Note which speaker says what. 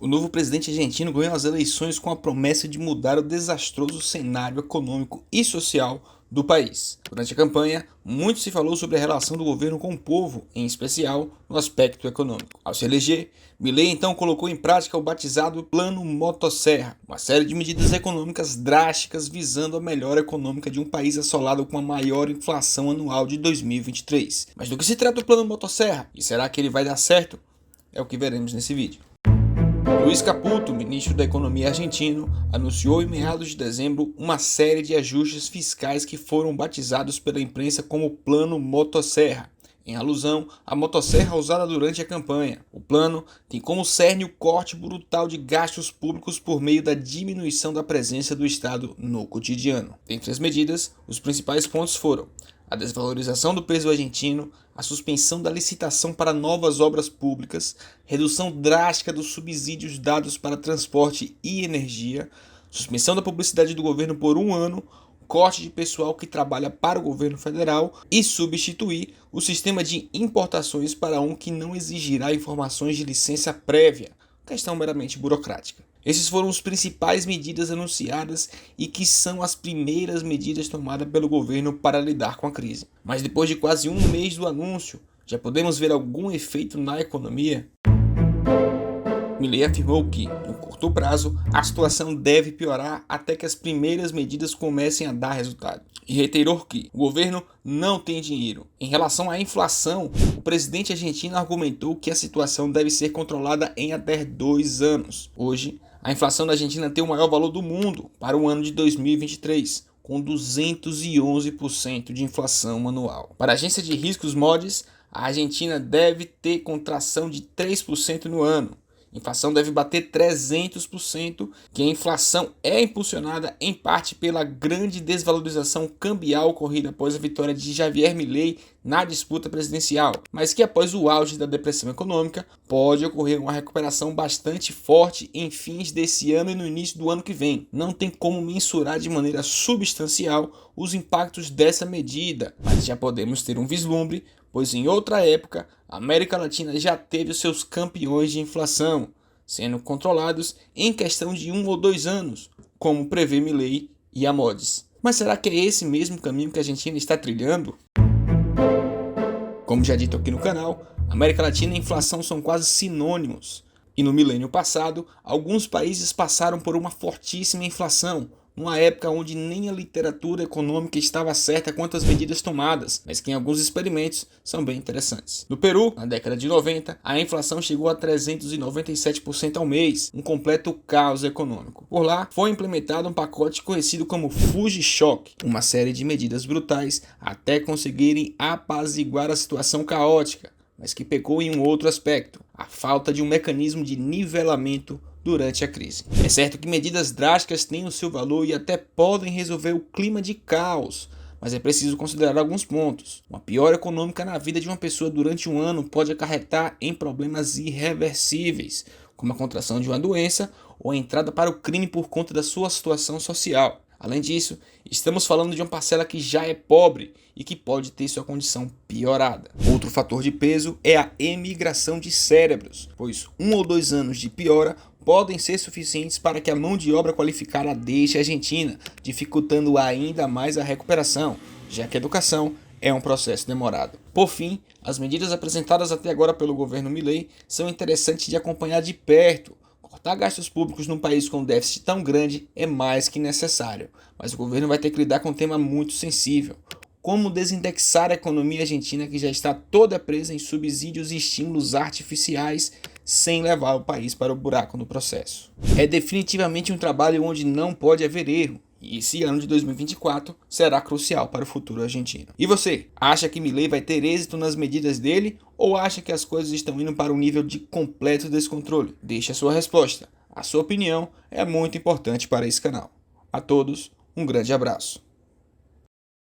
Speaker 1: O novo presidente argentino ganhou as eleições com a promessa de mudar o desastroso cenário econômico e social do país. Durante a campanha, muito se falou sobre a relação do governo com o povo, em especial no aspecto econômico. Ao se eleger, Milei então colocou em prática o batizado Plano Motosserra, uma série de medidas econômicas drásticas visando a melhora econômica de um país assolado com a maior inflação anual de 2023. Mas do que se trata o Plano Motosserra? E será que ele vai dar certo? É o que veremos nesse vídeo. Luiz Caputo, ministro da Economia argentino, anunciou em meados de dezembro uma série de ajustes fiscais que foram batizados pela imprensa como Plano Motosserra, em alusão à motosserra usada durante a campanha. O plano tem como cerne o corte brutal de gastos públicos por meio da diminuição da presença do Estado no cotidiano. Dentre as medidas, os principais pontos foram a desvalorização do peso argentino, a suspensão da licitação para novas obras públicas, redução drástica dos subsídios dados para transporte e energia, suspensão da publicidade do governo por um ano, corte de pessoal que trabalha para o governo federal e substituir o sistema de importações para um que não exigirá informações de licença prévia, questão meramente burocrática. Esses foram os principais medidas anunciadas e que são as primeiras medidas tomadas pelo governo para lidar com a crise. Mas depois de quase um mês do anúncio, já podemos ver algum efeito na economia? Milei afirmou que, no curto prazo, a situação deve piorar até que as primeiras medidas comecem a dar resultado. E reiterou que o governo não tem dinheiro. Em relação à inflação, o presidente argentino argumentou que a situação deve ser controlada em até 2 anos. Hoje, a inflação da Argentina tem o maior valor do mundo para o ano de 2023, com 211% de inflação anual. Para a agência de riscos Moody's, a Argentina deve ter contração de 3% no ano. A inflação deve bater 300%, que a inflação é impulsionada em parte pela grande desvalorização cambial ocorrida após a vitória de Javier Milei na disputa presidencial, mas que após o auge da depressão econômica pode ocorrer uma recuperação bastante forte em fins desse ano e no início do ano que vem. Não tem como mensurar de maneira substancial os impactos dessa medida, mas já podemos ter um vislumbre, pois em outra época a América Latina já teve os seus campeões de inflação, sendo controlados em questão de 1 ou 2 anos, como prevê Milei e a Moody's. Mas será que é esse mesmo caminho que a Argentina está trilhando? Como já dito aqui no canal, América Latina e inflação são quase sinônimos. E no milênio passado, alguns países passaram por uma fortíssima inflação, numa época onde nem a literatura econômica estava certa quanto às medidas tomadas, mas que em alguns experimentos são bem interessantes. No Peru, na década de 90, a inflação chegou a 397% ao mês, um completo caos econômico. Por lá, foi implementado um pacote conhecido como Fuji-Shock, uma série de medidas brutais até conseguirem apaziguar a situação caótica, mas que pecou em um outro aspecto, a falta de um mecanismo de nivelamento durante a crise. É certo que medidas drásticas têm o seu valor e até podem resolver o clima de caos, mas é preciso considerar alguns pontos. Uma piora econômica na vida de uma pessoa durante um ano pode acarretar em problemas irreversíveis, como a contração de uma doença ou a entrada para o crime por conta da sua situação social. Além disso, estamos falando de uma parcela que já é pobre e que pode ter sua condição piorada. Outro fator de peso é a emigração de cérebros, pois 1 ou 2 anos de piora podem ser suficientes para que a mão de obra qualificada deixe a Argentina, dificultando ainda mais a recuperação, já que a educação é um processo demorado. Por fim, as medidas apresentadas até agora pelo governo Milei são interessantes de acompanhar de perto. Cortar gastos públicos num país com um déficit tão grande é mais que necessário, mas o governo vai ter que lidar com um tema muito sensível: como desindexar a economia argentina, que já está toda presa em subsídios e estímulos artificiais, sem levar o país para o buraco no processo. É definitivamente um trabalho onde não pode haver erro, e esse ano de 2024 será crucial para o futuro argentino. E você, acha que Milei vai ter êxito nas medidas dele ou acha que as coisas estão indo para um nível de completo descontrole? Deixe a sua resposta. A sua opinião é muito importante para esse canal. A todos, um grande abraço.